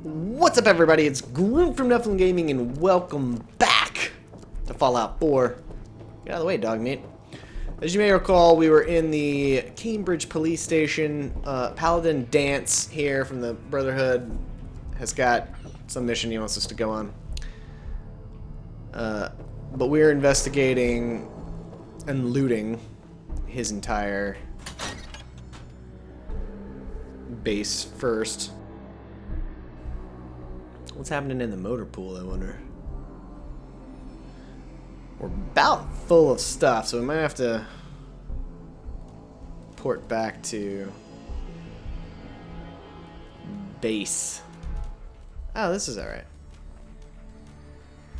What's up, everybody? It's Groom from Nephilim Gaming, and welcome back to Fallout 4. Get out of the way, dog meat. As you may recall, we were in the Cambridge police station. Paladin Dance here from the Brotherhood has got some mission he wants us to go on. But we're investigating and looting his entire base first. What's happening in the motor pool, I wonder? We're about full of stuff, so we might have to port back to base. Oh, this is alright.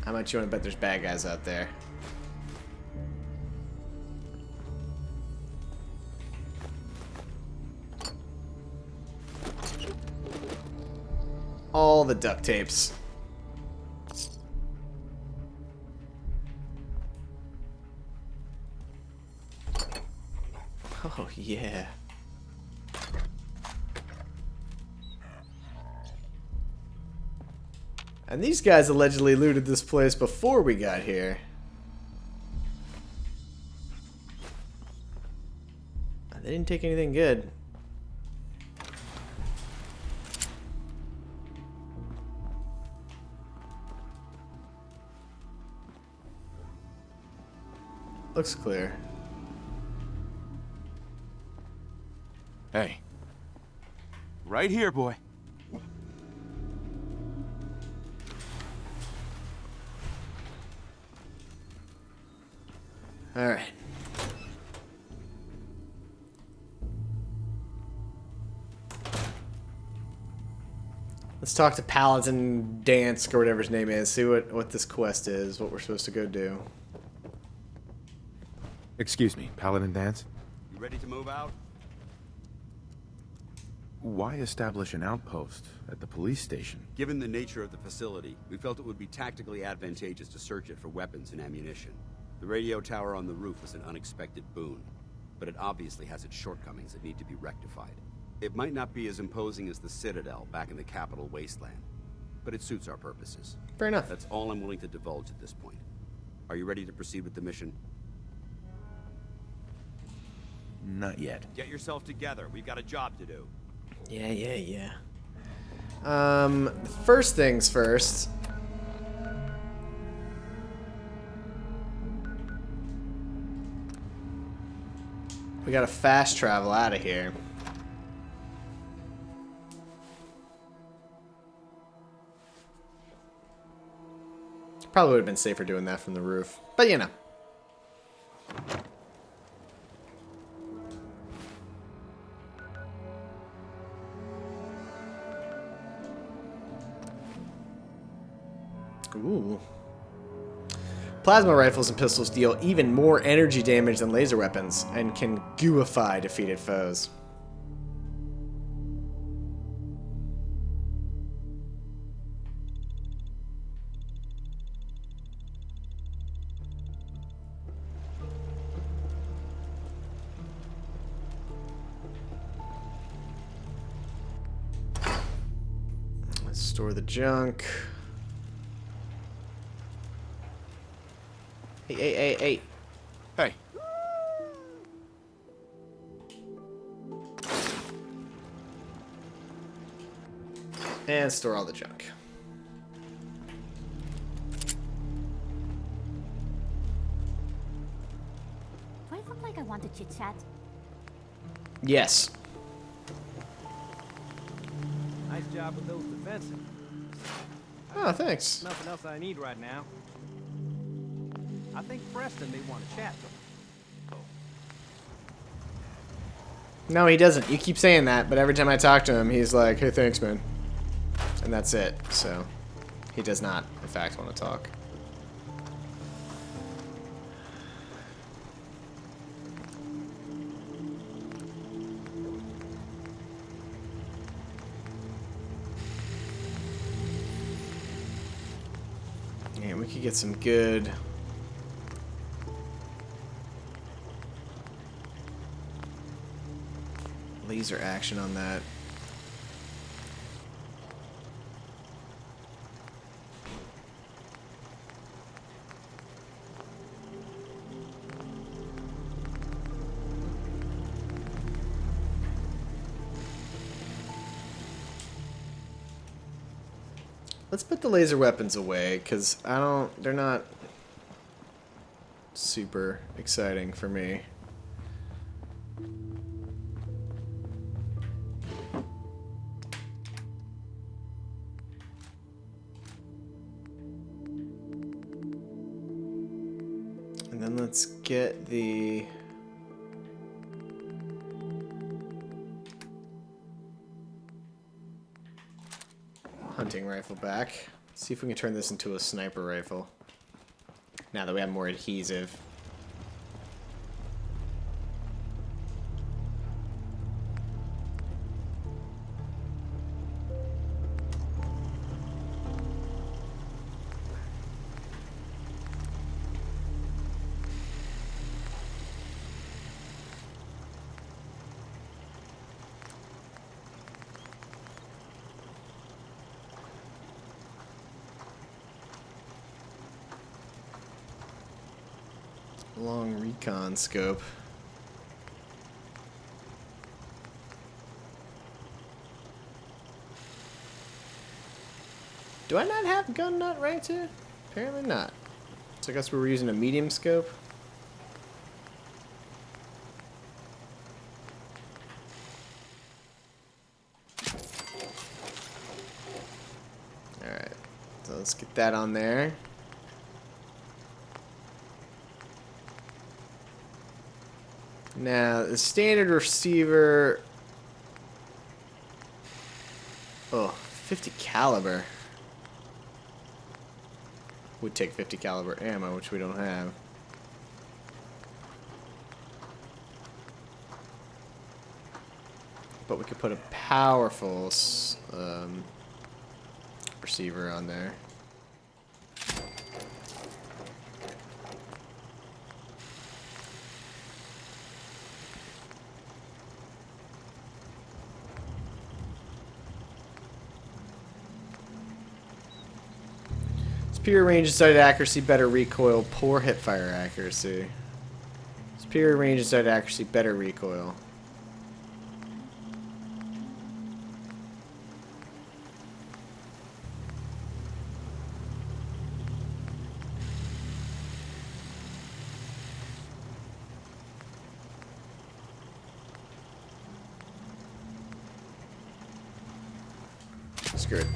How much you want to bet there's bad guys out there? All the duct tapes. Oh, yeah. And these guys allegedly looted this place before we got here. They didn't take anything good. Looks clear. Hey. Right here, boy. All right. Let's talk to Paladin Dansk or whatever his name is. See what this quest is. What we're supposed to go do. Excuse me, Paladin Dance? You ready to move out? Why establish an outpost at the police station? Given the nature of the facility, we felt it would be tactically advantageous to search it for weapons and ammunition. The radio tower on the roof was an unexpected boon, but it obviously has its shortcomings that need to be rectified. It might not be as imposing as the Citadel back in the capital wasteland, but it suits our purposes. Fair enough. That's all I'm willing to divulge at this point. Are you ready to proceed with the mission? Not yet. Get yourself together. We've got a job to do. Yeah. First things first. We gotta fast travel out of here. Probably would have been safer doing that from the roof, but you know. Ooh. Plasma rifles and pistols deal even more energy damage than laser weapons and can gooify defeated foes. Let's store the junk. Hey. Hey. And store all the junk. Do I look like I want to chit-chat? Yes. Nice job with those defenses. Oh, thanks. Nothing else I need right now. I think Preston may want to chat to him. No, he doesn't. You keep saying that, but every time I talk to him, he's like, hey, thanks, man. And that's it. So, he does not, in fact, want to talk. Yeah, we could get some good laser action on that. Let's put the laser weapons away, because they're not super exciting for me. And then let's get the hunting rifle back. See if we can turn this into a sniper rifle. Now that we have more adhesive. Long recon scope. Do I not have gun nut ranked here? Apparently not. So I guess we were using a medium scope. Alright, so let's get that on there. Now, the standard receiver... Oh, 50 caliber. Would take 50 caliber ammo, which we don't have. But we could put a powerful receiver on there. Superior range and sighted accuracy, better recoil, poor hipfire accuracy. Superior range and sighted accuracy, better recoil. Screw it.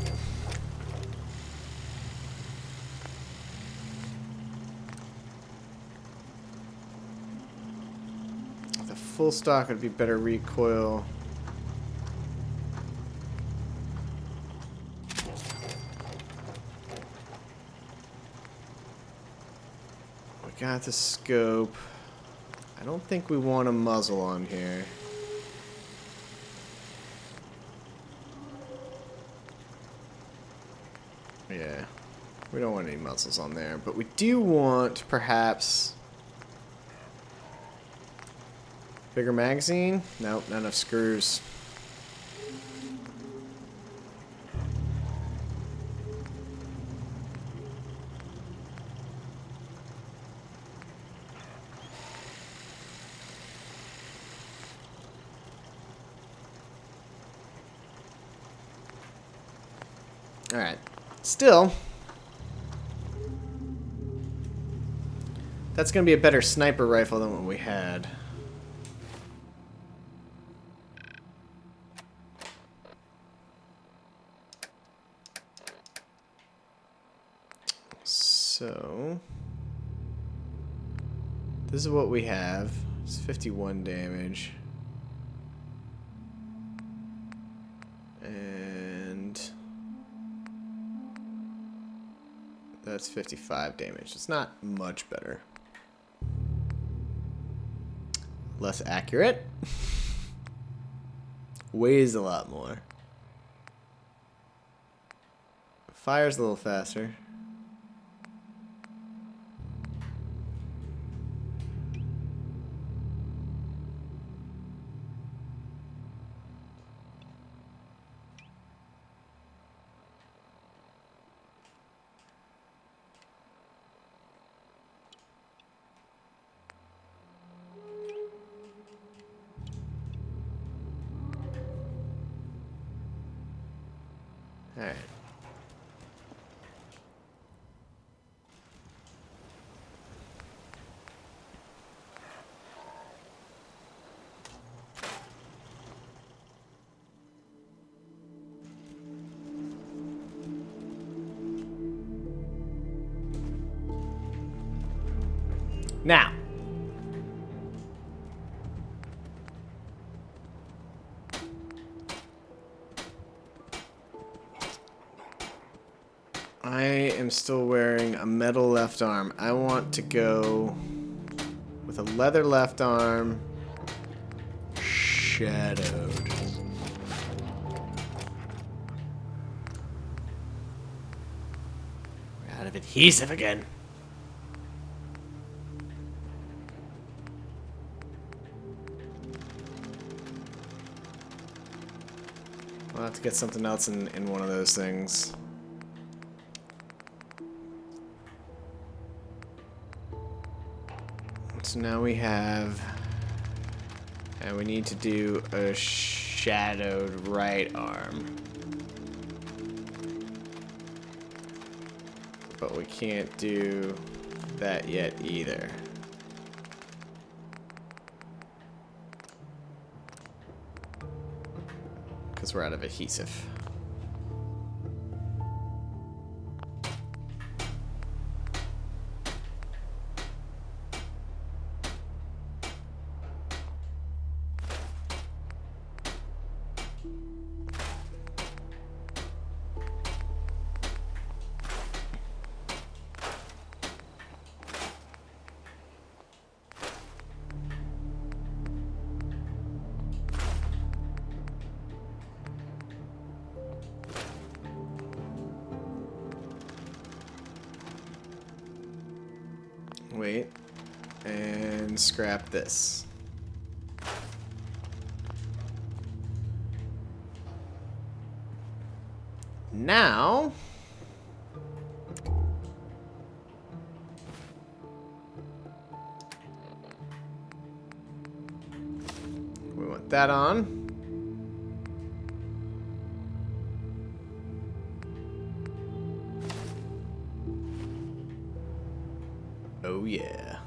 Full stock would be better recoil. We got the scope. I don't think we want a muzzle on here. Yeah, we don't want any muzzles on there, but we do want perhaps bigger magazine? Nope, not enough screws. Alright. Still, that's going to be a better sniper rifle than what we had. So, this is what we have. It's 51 damage. And that's 55 damage. It's not much better. Less accurate. Weighs a lot more. Fires a little faster. Alright. Now. I am still wearing a metal left arm. I want to go with a leather left arm, shadowed. We're out of adhesive again. I'll have to get something else in one of those things. So now we have, and we need to do a shadowed right arm. But we can't do that yet either. Because we're out of adhesive. Wait, and scrap this. Now, we want that on. Oh yeah.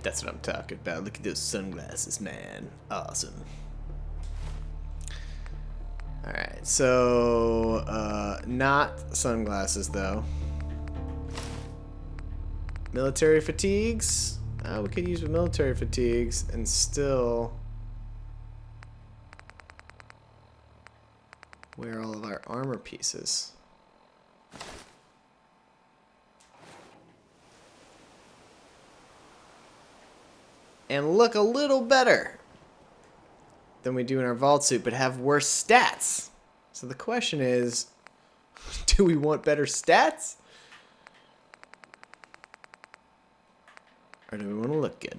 That's what I'm talking about. Look at those sunglasses, man. Awesome. Alright, so, not sunglasses, though. Military fatigues. We could use military fatigues and still wear all of our armor pieces. And look a little better than we do in our vault suit, but have worse stats. So the question is, do we want better stats? Or do we want to look good?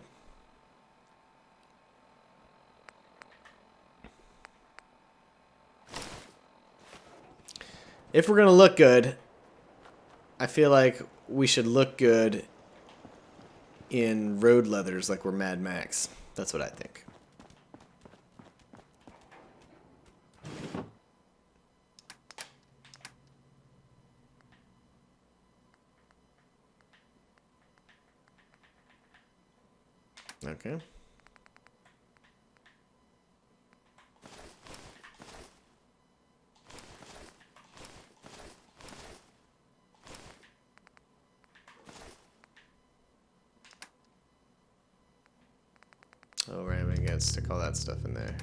If we're going to look good, I feel like we should look good in road leathers like we're Mad Max. That's what I think. Okay. Oh, right, we gotta stick all that stuff in there.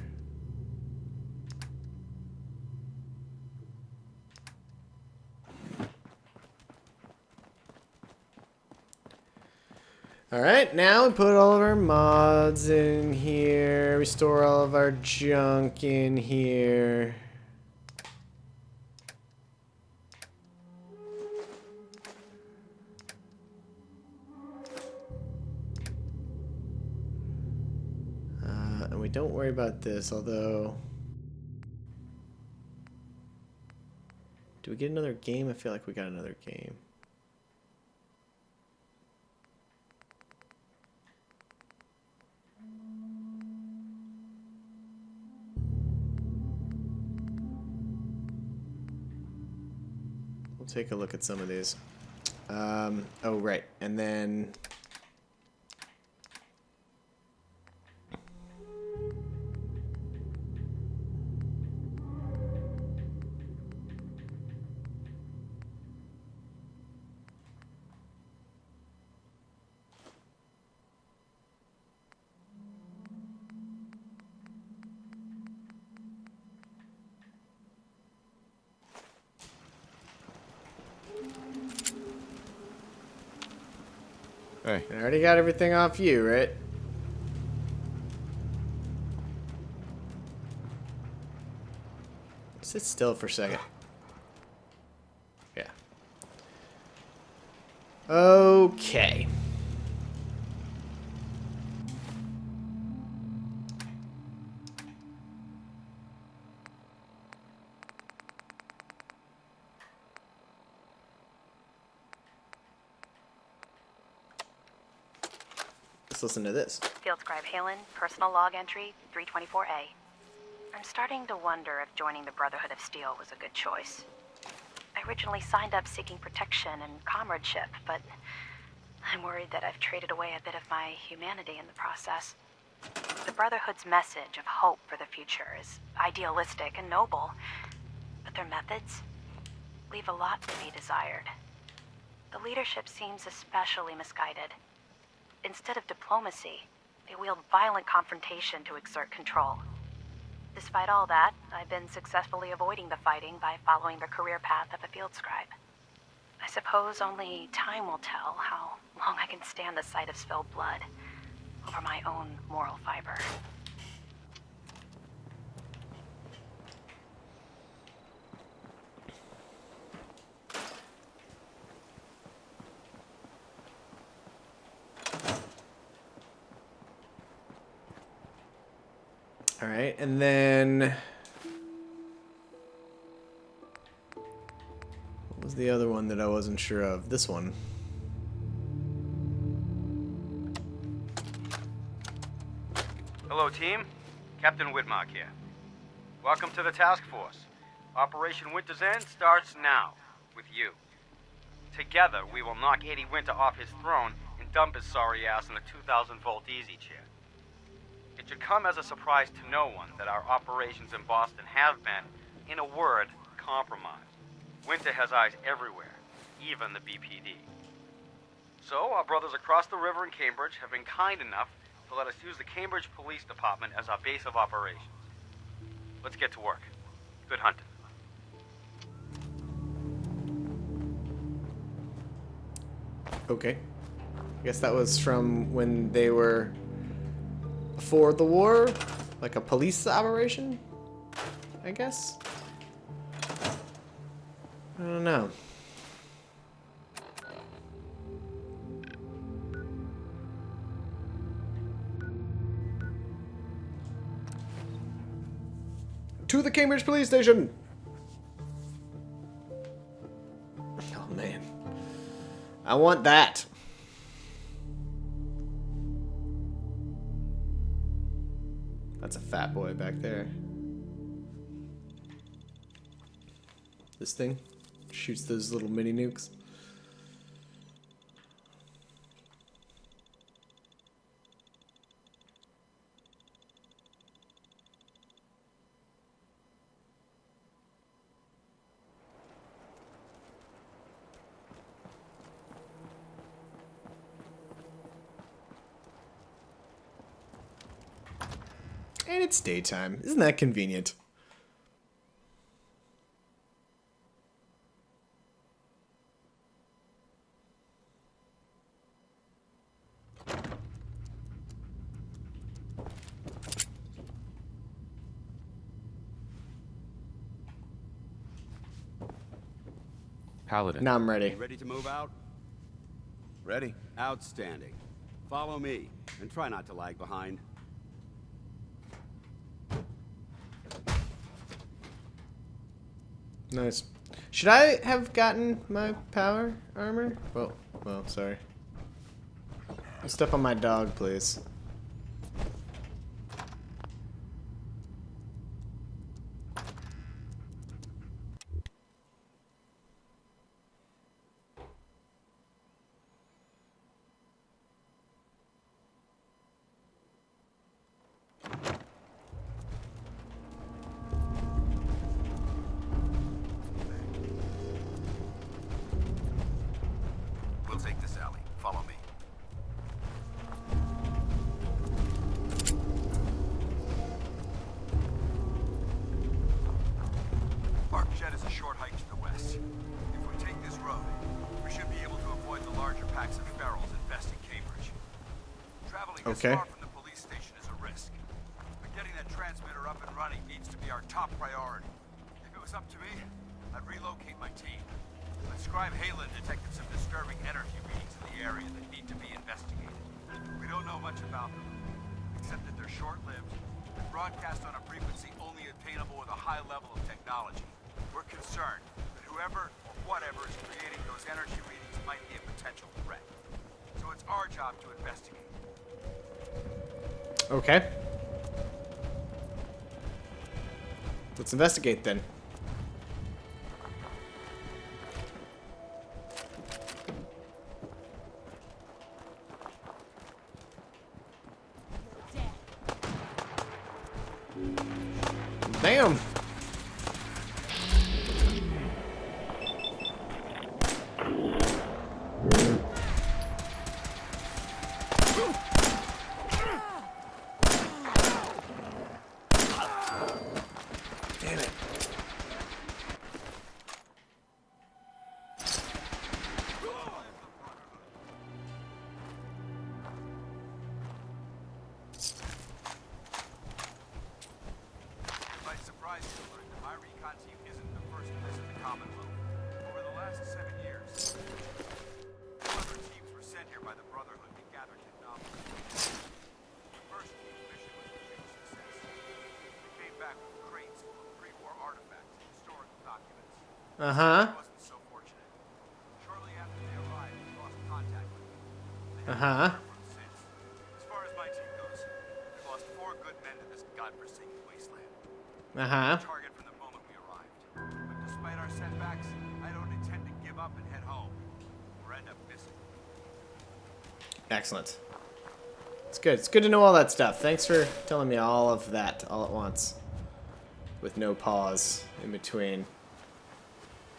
Alright, now we put all of our mods in here. We store all of our junk in here. And we don't worry about this, although... Do we get another game? I feel like we got another game. We'll take a look at some of these. Oh, right. And then... Hey. I already got everything off you, right? Sit still for a second. Yeah. Okay. Let's listen to this. Field Scribe Halen, personal log entry 324A. I'm starting to wonder if joining the Brotherhood of Steel was a good choice. I originally signed up seeking protection and comradeship, but I'm worried that I've traded away a bit of my humanity in the process. The Brotherhood's message of hope for the future is idealistic and noble, but their methods leave a lot to be desired. The leadership seems especially misguided. Instead of diplomacy, they wield violent confrontation to exert control. Despite all that, I've been successfully avoiding the fighting by following the career path of a field scribe. I suppose only time will tell how long I can stand the sight of spilled blood over my own moral fiber. All right, and then what was the other one that I wasn't sure of? This one. Hello, team. Captain Whitmark here. Welcome to the task force. Operation Winter's End starts now, with you. Together, we will knock Eddie Winter off his throne and dump his sorry ass in a 2,000-volt easy chair. It should come as a surprise to no one that our operations in Boston have been, in a word, compromised. Winter has eyes everywhere, even the BPD. So, our brothers across the river in Cambridge have been kind enough to let us use the Cambridge Police Department as our base of operations. Let's get to work. Good hunting. Okay. I guess that was from when they were before the war, like a police operation, I guess. I don't know. To the Cambridge Police Station. Oh man, I want that. That's a fat boy back there. This thing shoots those little mini nukes. And it's daytime. Isn't that convenient? Paladin. Now I'm ready. You ready to move out? Ready? Outstanding. Follow me, and try not to lag behind. Nice. Should I have gotten my power armor? Well, sorry. Step on my dog, please. We'll take this alley. Follow me. Okay. Far from the police station is a risk. But getting that transmitter up and running needs to be our top priority. If it was up to me, I'd relocate my team. But Scribe Halen detected some disturbing energy readings in the area that need to be investigated. We don't know much about them, except that they're short-lived and broadcast on a frequency only attainable with a high level of technology. We're concerned that whoever or whatever is creating those energy readings might be a potential threat. So it's our job to investigate. Okay. Let's investigate then. Damn. Damn it. It might surprise you to learn that my recon team isn't the first to visit the common room. Over the last 7 years, 200 teams were sent here by the Brotherhood to gather technology. The first team's mission was a huge success. They came back with crates full of pre-war artifacts and historical documents. Uh-huh. I wasn't so fortunate. Shortly after they arrived, we lost contact with them. They haven't Uh-huh. returned from since. As far as my team goes, we've lost 4 good men to this godforsaken wasteland. Uh-huh. Target from the moment we arrived. But despite our setbacks, I don't intend to give up and head home, or end up missing. Excellent. It's good. It's good to know all that stuff. Thanks for telling me all of that all at once. With no pause in between.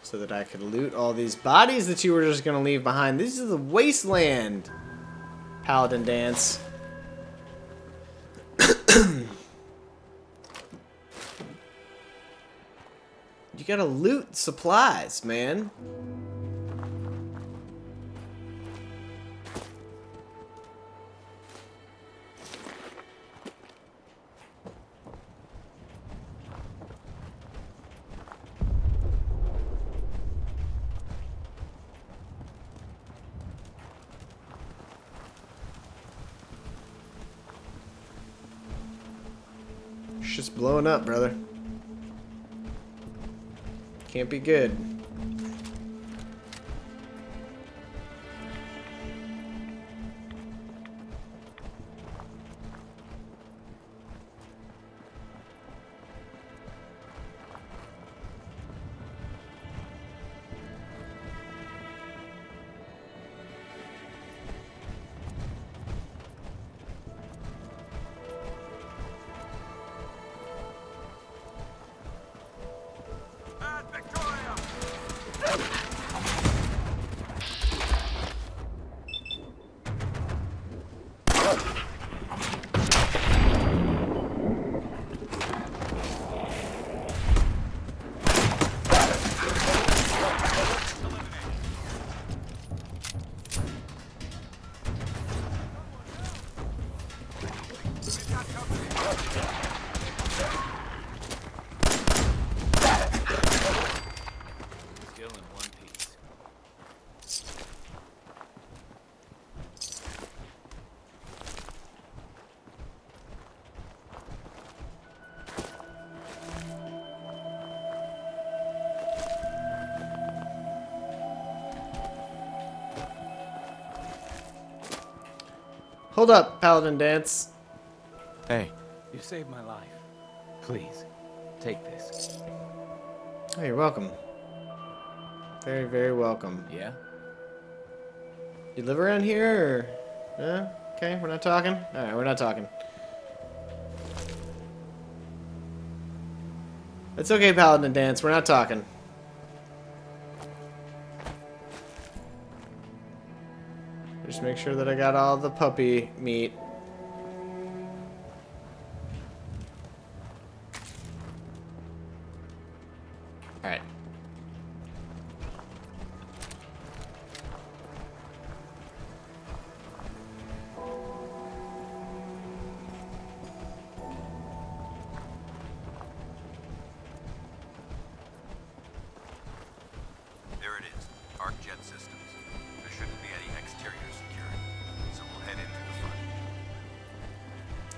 So that I could loot all these bodies that you were just going to leave behind. This is the wasteland. Paladin dance. You gotta loot supplies, man. It's just blowing up, brother. Can't be good. Ad Victoria! Still in one piece. Hold up, Paladin dance. Hey, You saved my life. Please, take this. Oh, you're welcome. Very, very welcome. Yeah? You live around here, or? Yeah? Okay, we're not talking? Alright, we're not talking. It's okay, Paladin dance, we're not talking. Just make sure that I got all the puppy meat. Alright.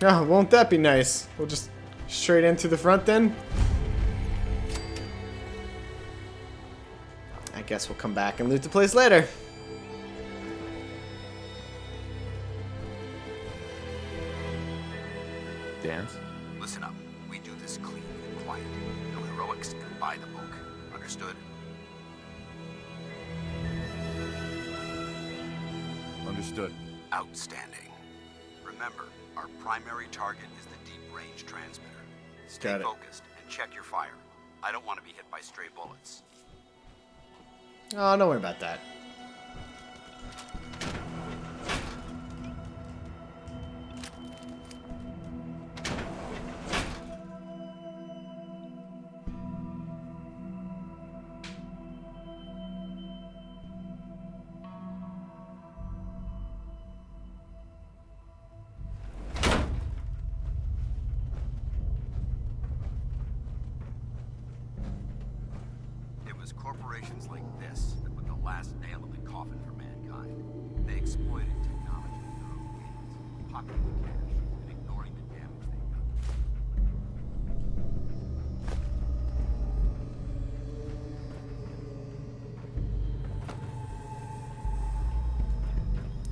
Oh, won't that be nice? We'll just straight in through the front then? I guess we'll come back and loot the place later. Dance? Listen up. We do this clean and quiet. No heroics and by the book. Understood? Understood. Outstanding. Remember, our primary target is the deep-range transmitter. Stay Got it. focused and check your fire. I don't want to be hit by stray bullets. Oh, don't worry about that. It was corporations like this that put the last nail in the coffin for mankind. They exploited technology in their own gains, pocketing the cash and ignoring the damage they've done.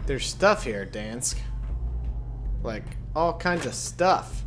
There's stuff here, Dansk. Like, all kinds of stuff.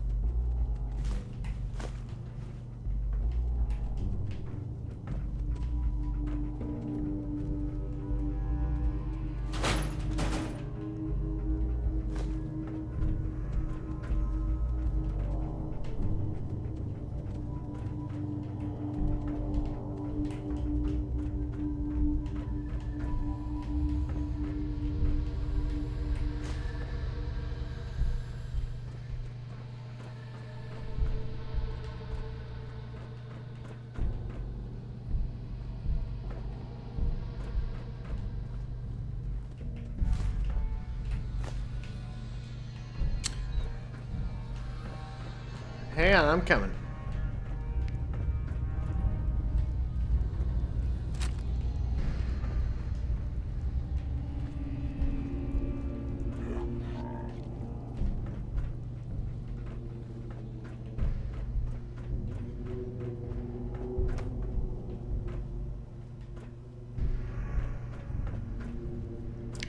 Hang on, I'm coming.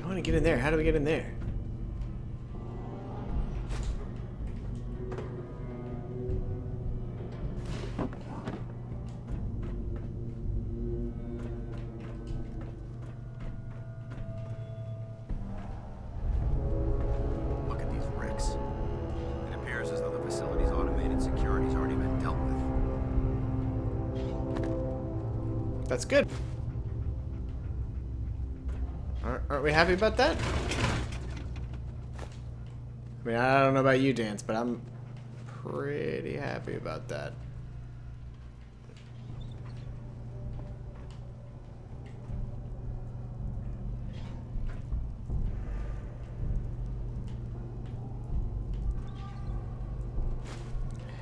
I want to get in there. How do we get in there? Look at these wrecks. It appears as though the facility's automated security's already been dealt with. That's good. Aren't we happy about that? I mean, I don't know about you, Dance, but I'm pretty happy about that.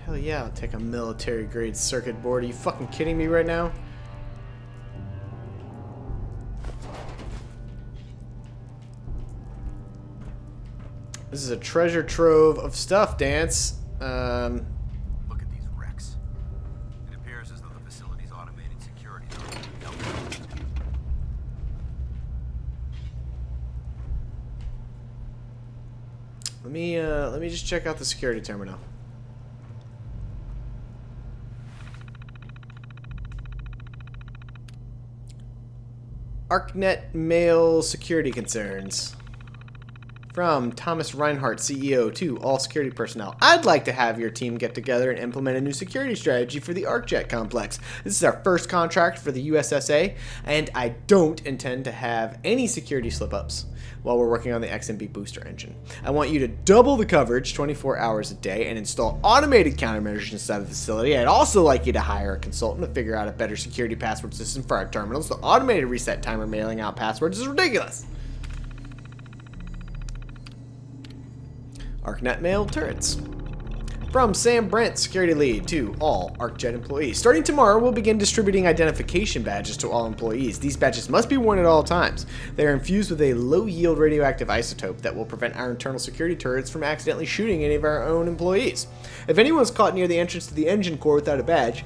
Hell yeah, I'll take a military-grade circuit board. Are you fucking kidding me right now? This is a treasure trove of stuff, Dance. Look at these wrecks. It appears as though the facility's automated security's already been dealt with. Let me just check out the security terminal. ArcNet mail security concerns. From Thomas Reinhardt, CEO, to all security personnel. I'd like to have your team get together and implement a new security strategy for the ArcJet complex. This is our first contract for the USSA, and I don't intend to have any security slip-ups while we're working on the XMB booster engine. I want you to double the coverage 24 hours a day and install automated countermeasures inside the facility. I'd also like you to hire a consultant to figure out a better security password system for our terminals. The automated reset timer mailing out passwords is ridiculous. ArcNet mail turrets. From Sam Brent, security lead, to all ArcJet employees. Starting tomorrow, we'll begin distributing identification badges to all employees. These badges must be worn at all times. They are infused with a low-yield radioactive isotope that will prevent our internal security turrets from accidentally shooting any of our own employees. If anyone's caught near the entrance to the engine core without a badge,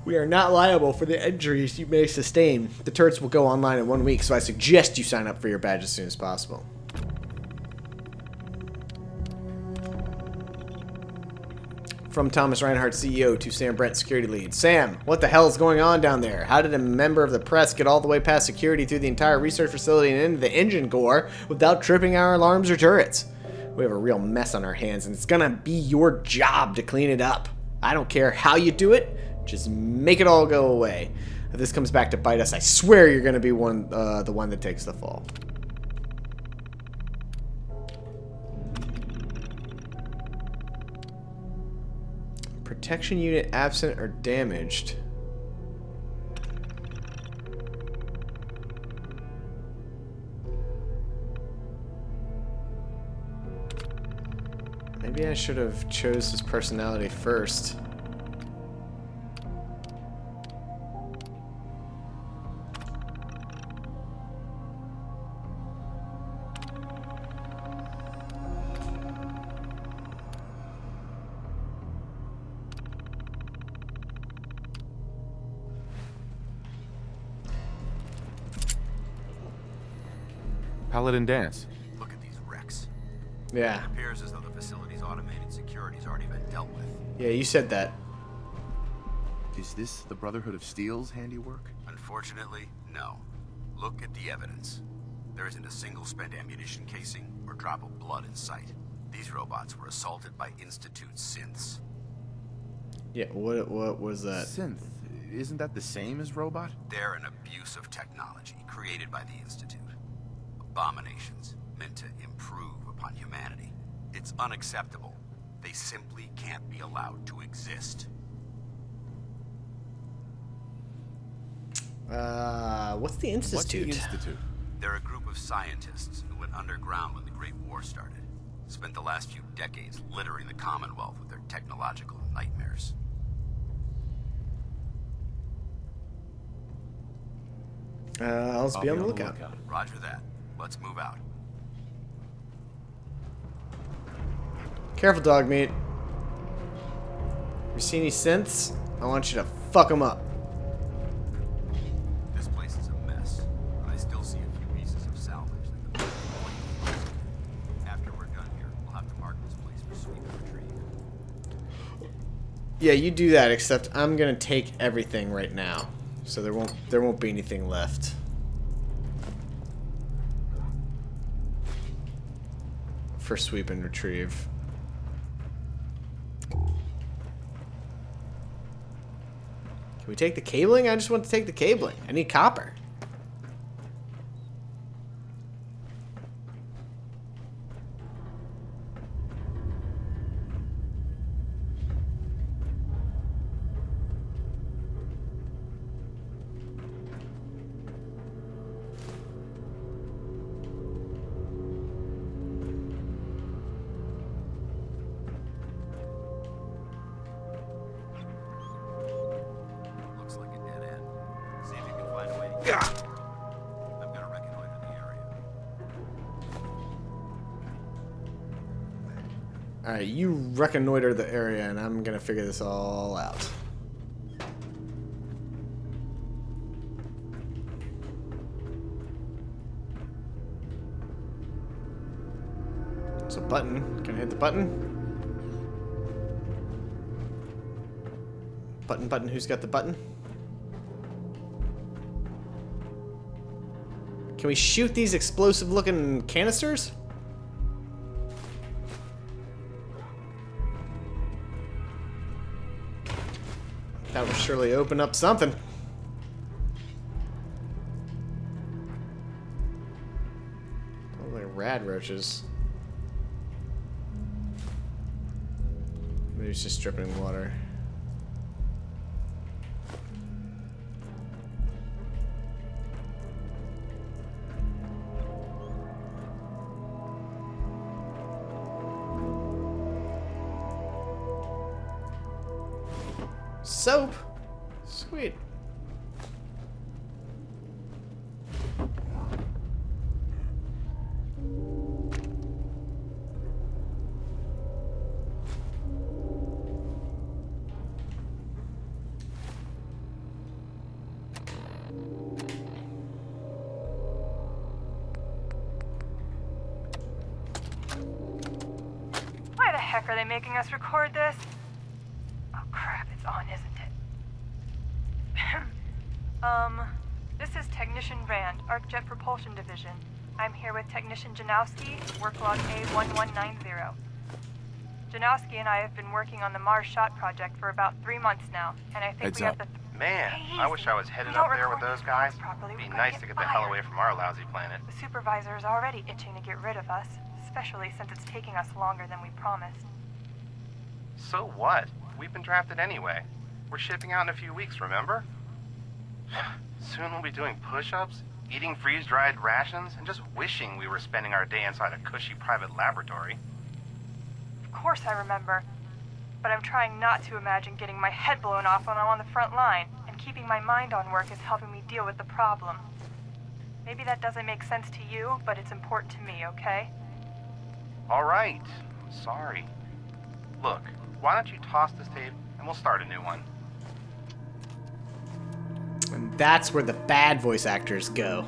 we are not liable for the injuries you may sustain. The turrets will go online in 1 week, so I suggest you sign up for your badge as soon as possible. From Thomas Reinhardt, CEO, to Sam Brent, security lead. Sam, what the hell is going on down there? How did a member of the press get all the way past security through the entire research facility and into the engine core without tripping our alarms or turrets? We have a real mess on our hands, and it's gonna be your job to clean it up. I don't care how you do it, just make it all go away. If this comes back to bite us, I swear you're gonna be the one that takes the fall. Protection unit absent or damaged. Maybe I should have chose his personality first. Paladin dance. Look at these wrecks. Yeah. It appears as though the facility's automated security's already been dealt with. Yeah, you said that. Is this the Brotherhood of Steel's handiwork? Unfortunately, no. Look at the evidence. There isn't a single spent ammunition casing or drop of blood in sight. These robots were assaulted by Institute synths. Yeah, what was that? Synth. Isn't that the same as robot? They're an abuse of technology created by the Institute. Abominations meant to improve upon humanity. It's unacceptable. They simply can't be allowed to exist. What's the Institute? What's the Institute? They're a group of scientists who went underground when the Great War started. Spent the last few decades littering the Commonwealth with their technological nightmares. I'll be on the lookout. Roger that. Let's move out. Careful, dog meat. You see any synths? I want you to fuck them up. This place is a mess, but I still see a few pieces of salvage that the After we're done here, we'll have to mark this place for sweep and retrieve. Yeah, you do that, except I'm gonna take everything right now. So there won't be anything left. For sweep and retrieve. Can we take the cabling? I just want to take the cabling. I need copper. Looks like a dead end. See if you can find a way to get it. I'm gonna reconnoiter the area. Alright, you reconnoiter the area and I'm gonna figure this all out. It's a button. Can I hit the button? Button, who's got the button? Can we shoot these explosive looking canisters? That would surely open up something. Sounds like rad roaches. Maybe it's just dripping water. Soap? Sweet. Why the heck are they making us record this? Oh crap, it's on, isn't it? This is Technician Rand, ArcJet Propulsion Division. I'm here with Technician Janowski, work log A1190. Janowski and I have been working on the Mars Shot project for about 3 months now, and I think Heads we up. have the... Man, I wish I was headed up there with those guys. Be nice to get the hell away from our lousy planet. The supervisor is already itching to get rid of us, especially since it's taking us longer than we promised. So what? We've been drafted anyway. We're shipping out in a few weeks, remember? Soon we'll be doing push-ups, eating freeze-dried rations, and just wishing we were spending our day inside a cushy private laboratory. Of course I remember. But I'm trying not to imagine getting my head blown off when I'm on the front line, and keeping my mind on work is helping me deal with the problem. Maybe that doesn't make sense to you, but it's important to me, okay? All right. Sorry. Look, why don't you toss this tape, and we'll start a new one. And that's where the bad voice actors go.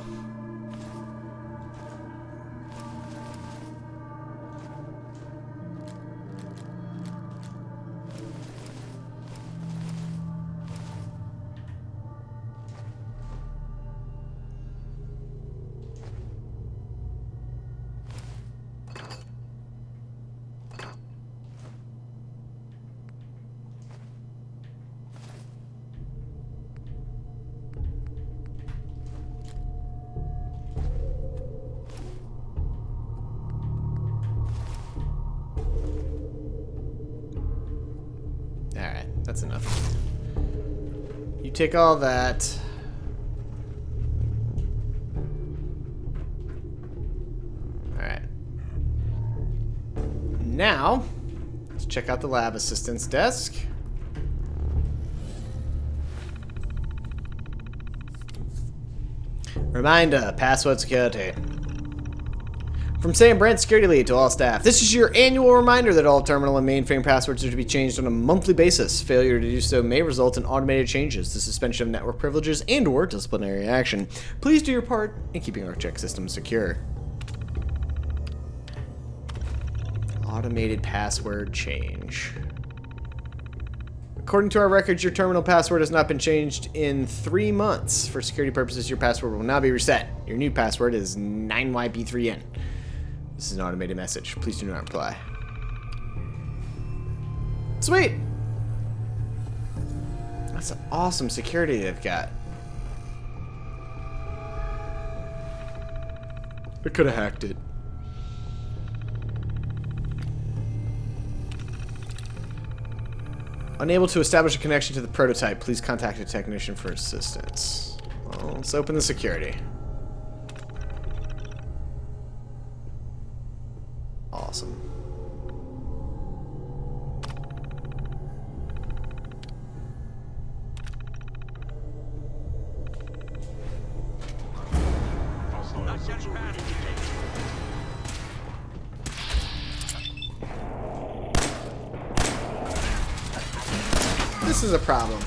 Alright, that's enough. You take all that. Alright. Now, let's check out the lab assistant's desk. Reminder, password security. From Sam Brandt, security lead, to all staff. This is your annual reminder that all terminal and mainframe passwords are to be changed on a monthly basis. Failure to do so may result in automated changes, the suspension of network privileges, and/or disciplinary action. Please do your part in keeping our check system secure. Automated password change. According to our records, your terminal password has not been changed in 3 months. For security purposes, your password will now be reset. Your new password is 9YB3N. This is an automated message. Please do not reply. Sweet! That's some awesome security they've got. I could have hacked it. Unable to establish a connection to the prototype, please contact a technician for assistance. Well, let's open the security. Awesome. This is a problem.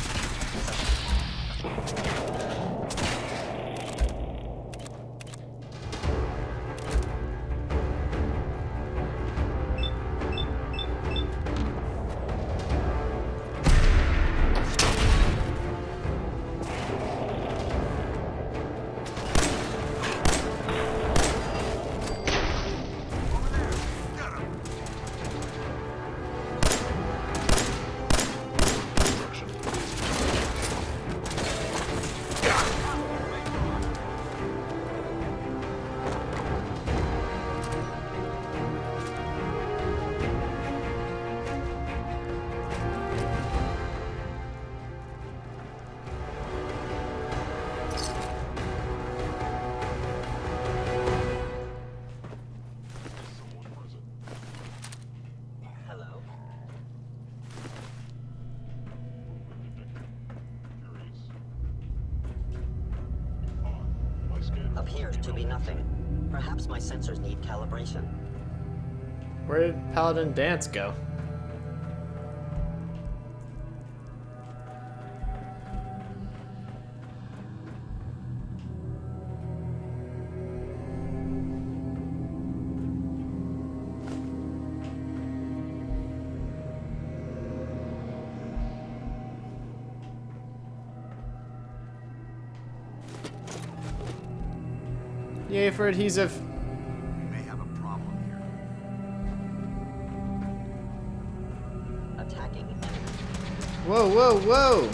to be nothing. Perhaps my sensors need calibration. Where did Paladin Dance go? Yay for adhesive. We may have a problem here. Attacking enemy. Whoa, whoa, whoa!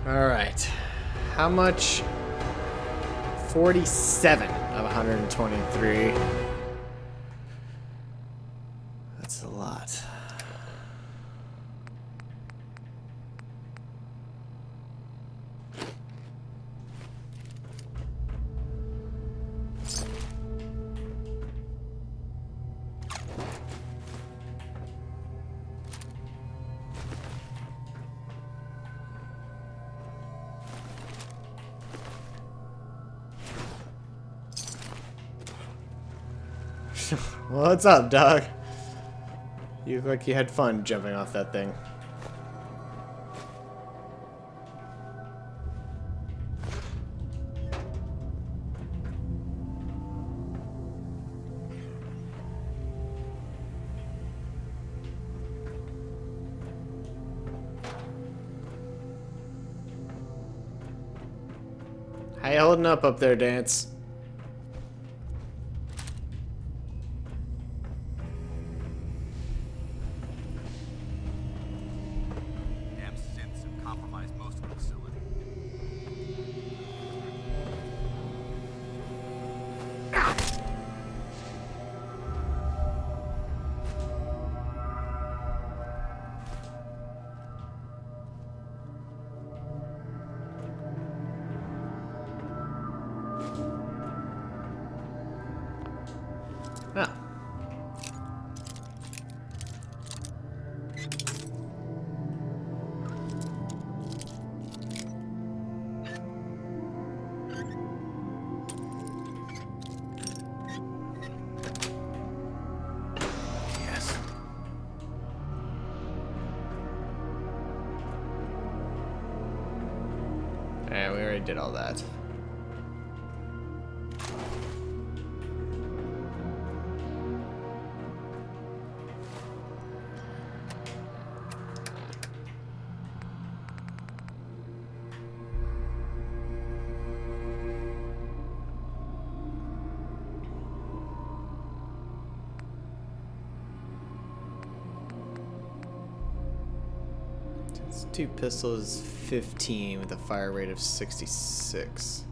Alright. How much? 47 of 123. That's a lot. What's up, dog? You look like you had fun jumping off that thing. How you holding up there, Dance? Damn synths have compromised most of the facility. Ah. Yes. Yeah, we already did all that. It's two pistols, 15 with a fire rate of 66.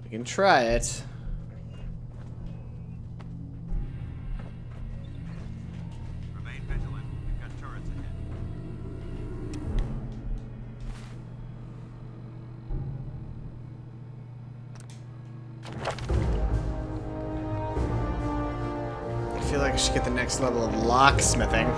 We can try it. Remain vigilant. We've got turrets ahead. I feel like I should get the next level of locksmithing.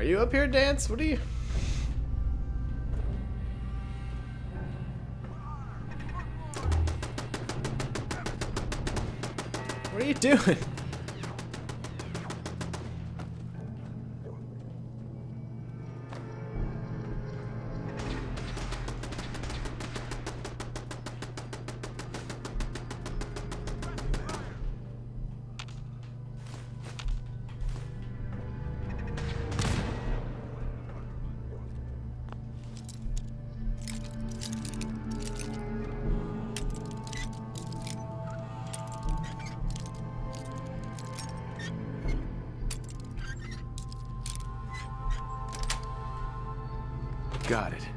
Are you up here, Dance? What are you... What are you doing? Got it.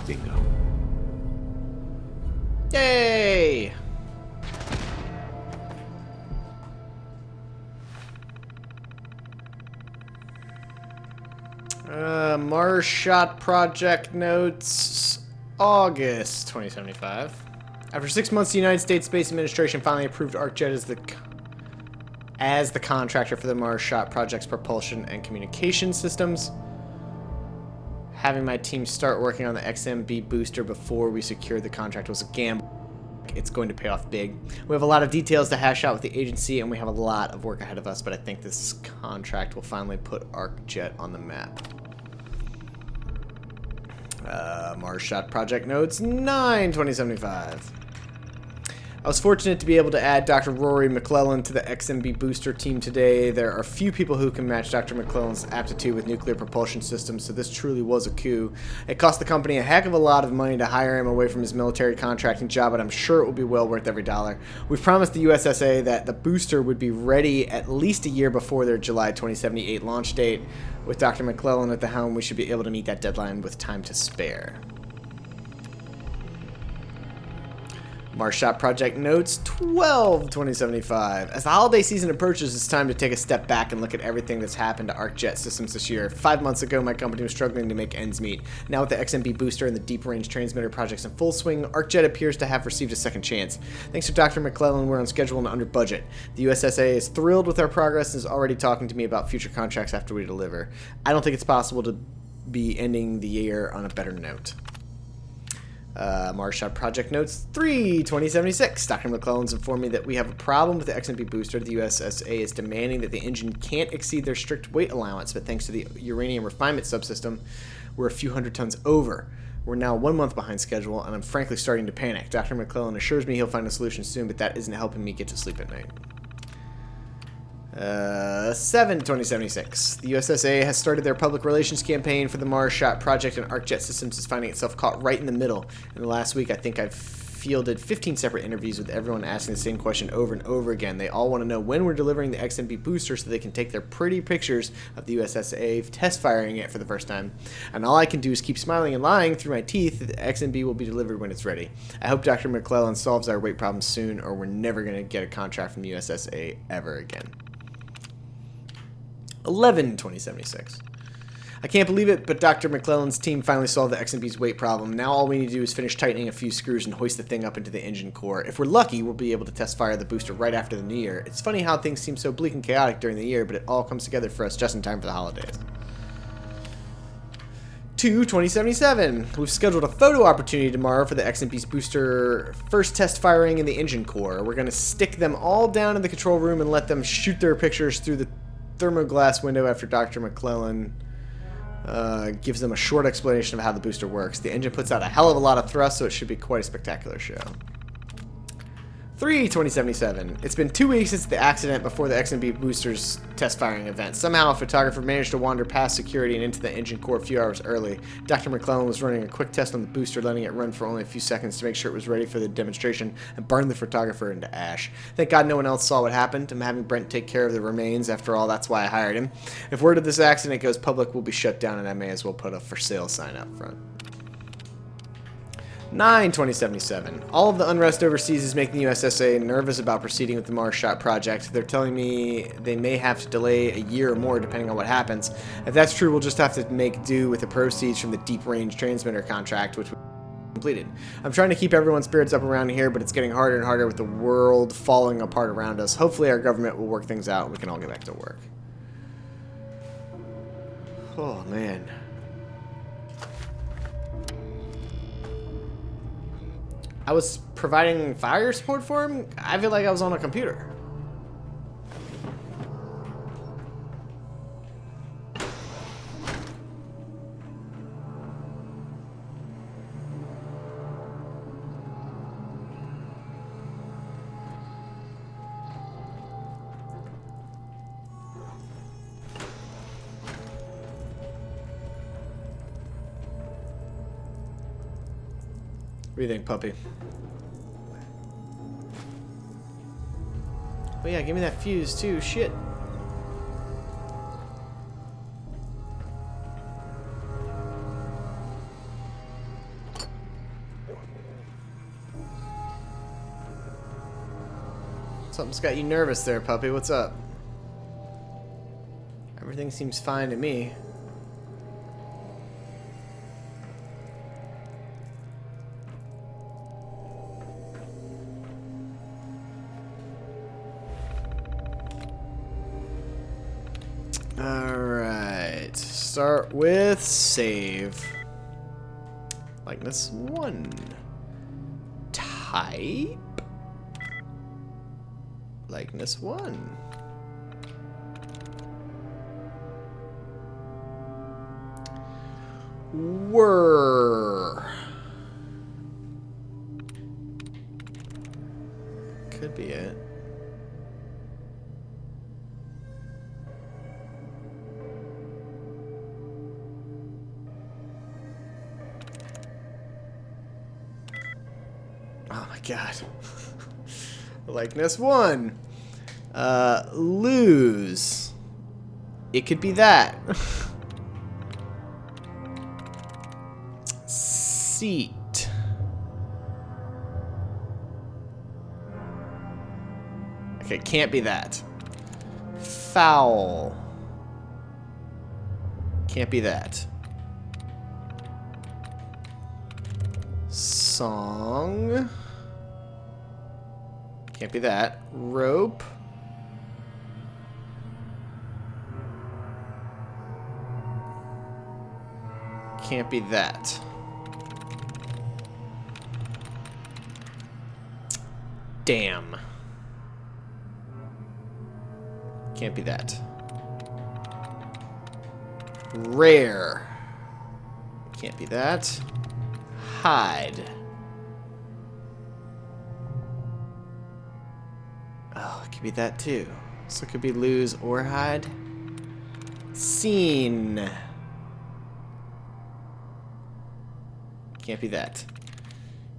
Bingo. Yay! Mars Shot Project Notes, August 2075. After 6 months, the United States Space Administration finally approved ArcJet as the contractor for the Mars Shot Project's propulsion and communication systems. Having my team start working on the XMB booster before we secured the contract was a gamble. It's going to pay off big. We have a lot of details to hash out with the agency, and we have a lot of work ahead of us, but I think this contract will finally put ArcJet on the map. Mars Shot Project Notes 9/2075. I was fortunate to be able to add Dr. Rory McClellan to the XMB booster team today. There are few people who can match Dr. McClellan's aptitude with nuclear propulsion systems, so this truly was a coup. It cost the company a heck of a lot of money to hire him away from his military contracting job, but I'm sure it will be well worth every dollar. We've promised the USSA that the booster would be ready at least a year before their July 2078 launch date. With Dr. McClellan at the helm, we should be able to meet that deadline with time to spare. Mars Shot Project Notes 12/2075. As the holiday season approaches, it's time to take a step back and look at everything that's happened to ArcJet Systems this year. 5 months ago, my company was struggling to make ends meet. Now with the XMB booster and the deep range transmitter projects in full swing, ArcJet appears to have received a second chance. Thanks to Dr. McClellan, we're on schedule and under budget. The USSA is thrilled with our progress and is already talking to me about future contracts after we deliver. I don't think it's possible to be ending the year on a better note. Mars Shot Project Notes 3/2076. Dr. McClellan's informed me that we have a problem with the XMB booster. The USSA is demanding that the engine can't exceed their strict weight allowance, but thanks to the uranium refinement subsystem, we're a few hundred tons over. We're now 1 month behind schedule, and I'm frankly starting to panic. Dr. McClellan assures me he'll find a solution soon, but that isn't helping me get to sleep at night. 7/2076. The USSA has started their public relations campaign for the Mars Shot Project, and ArcJet Systems is finding itself caught right in the middle. In the last week, I think I've fielded 15 separate interviews with everyone asking the same question over and over again. They all want to know when we're delivering the XMB booster so they can take their pretty pictures of the USSA test firing it for the first time. And all I can do is keep smiling and lying through my teeth that the XMB will be delivered when it's ready. I hope Dr. McClellan solves our weight problem soon, or we're never going to get a contract from the USSA ever again. 11/2076. I can't believe it, but Dr. McClellan's team finally solved the XMB's weight problem. Now all we need to do is finish tightening a few screws and hoist the thing up into the engine core. If we're lucky, we'll be able to test fire the booster right after the new year. It's funny how things seem so bleak and chaotic during the year, but it all comes together for us just in time for the holidays. 2/2077. We've scheduled a photo opportunity tomorrow for the XMB's booster first test firing in the engine core. We're going to stick them all down in the control room and let them shoot their pictures through the thermoglass window after Dr. McClellan gives them a short explanation of how the booster works. The engine puts out a hell of a lot of thrust, so it should be quite a spectacular show. 3/2077. It's been 2 weeks since the accident before the XMB booster's test firing event. Somehow a photographer managed to wander past security and into the engine core a few hours early. Dr. McClellan was running a quick test on the booster, letting it run for only a few seconds to make sure it was ready for the demonstration, and burned the photographer into ash. Thank God no one else saw what happened. I'm having Brent take care of the remains. After all, that's why I hired him. If word of this accident goes public, we'll be shut down, and I may as well put a for sale sign out front. 9/2077. All of the unrest overseas is making the USSA nervous about proceeding with the Mars Shot project. They're telling me they may have to delay a year or more depending on what happens. If that's true, we'll just have to make do with the proceeds from the deep range transmitter contract, which completed. I'm trying to keep everyone's spirits up around here, but it's getting harder and harder with the world falling apart around us. Hopefully our government will work things out and we can all get back to work. Oh, man. I was providing fire support for him? I feel like I was on a computer. What do you think, puppy? Oh yeah, give me that fuse too. Shit. Something's got you nervous there, puppy. What's up? Everything seems fine to me. Alright, start with save. Likeness 1. Type. Likeness 1. Whir. Could be it. Oh my god. Likeness 1. Lose. It could be that. Seat. Okay, can't be that. Foul. Can't be that. Song. Can't be that. Rope. Can't be that. Damn. Can't be that. Rare. Can't be that. Hide. Oh, it could be that too. So it could be lose or hide. Scene. Can't be that.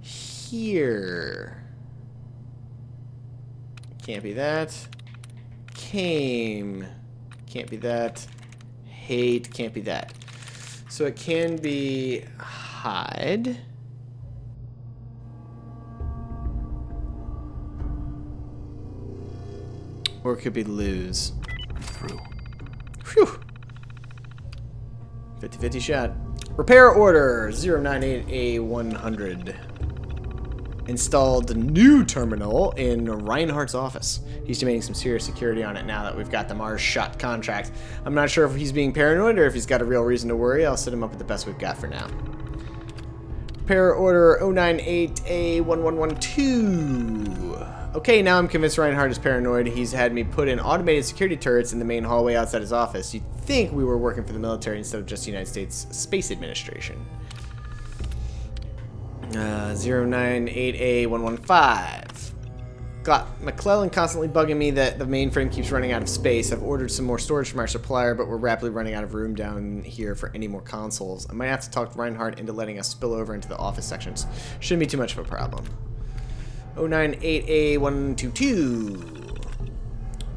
Here. Can't be that. Came. Can't be that. Hate. Can't be that. So it can be hide. Or it could be lose. I'm through. Phew. 50-50 shot. Repair order 098A100. Installed new terminal in Reinhardt's office. He's demanding some serious security on it now that we've got the Mars shot contract. I'm not sure if he's being paranoid or if he's got a real reason to worry. I'll set him up with the best we've got for now. Repair order 098A1112. Okay, now I'm convinced Reinhardt is paranoid. He's had me put in automated security turrets in the main hallway outside his office. You'd think we were working for the military instead of just the United States Space Administration. 098A115. Got McClellan constantly bugging me that the mainframe keeps running out of space. I've ordered some more storage from our supplier, but we're rapidly running out of room down here for any more consoles. I might have to talk Reinhardt into letting us spill over into the office sections. Shouldn't be too much of a problem. 098A122.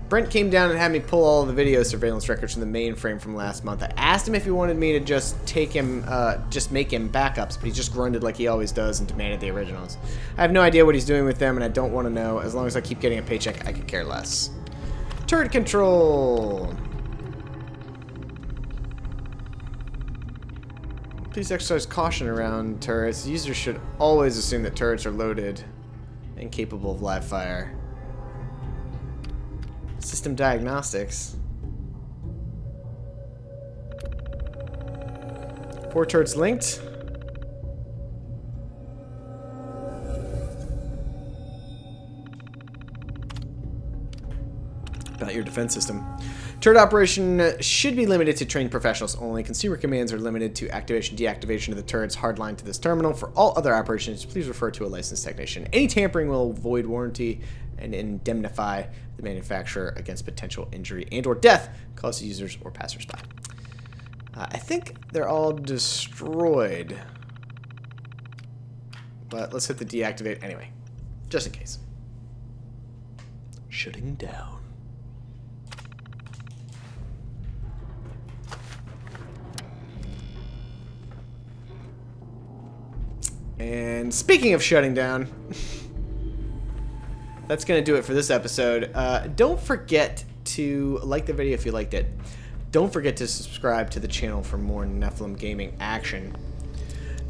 Brent came down and had me pull all of the video surveillance records from the mainframe from last month. I asked him if he wanted me to just make him backups, but he just grunted like he always does and demanded the originals. I have no idea what he's doing with them, and I don't want to know. As long as I keep getting a paycheck, I could care less. Turret control. Please exercise caution around turrets. Users should always assume that turrets are loaded and capable of live fire. System diagnostics. 4 turrets linked. About your defense system. Turret operation should be limited to trained professionals only. Consumer commands are limited to activation, deactivation of the turrets hardline to this terminal. For all other operations, please refer to a licensed technician. Any tampering will void warranty and indemnify the manufacturer against potential injury and or death caused to users or passersby. I think they're all destroyed. But let's hit the deactivate anyway, just in case. Shutting down. And speaking of shutting down, that's going to do it for this episode. Don't forget to like the video if you liked it. Don't forget to subscribe to the channel for more Nephilim Gaming action.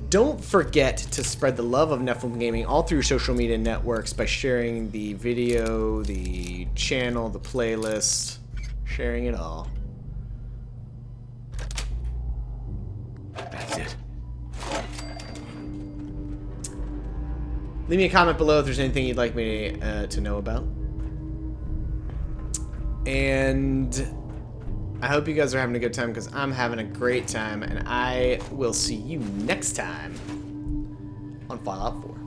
Don't forget to spread the love of Nephilim Gaming all through social media networks by sharing the video, the channel, the playlist, sharing it all. That's it. Leave me a comment below if there's anything you'd like me to know about. And I hope you guys are having a good time because I'm having a great time. And I will see you next time on Fallout 4.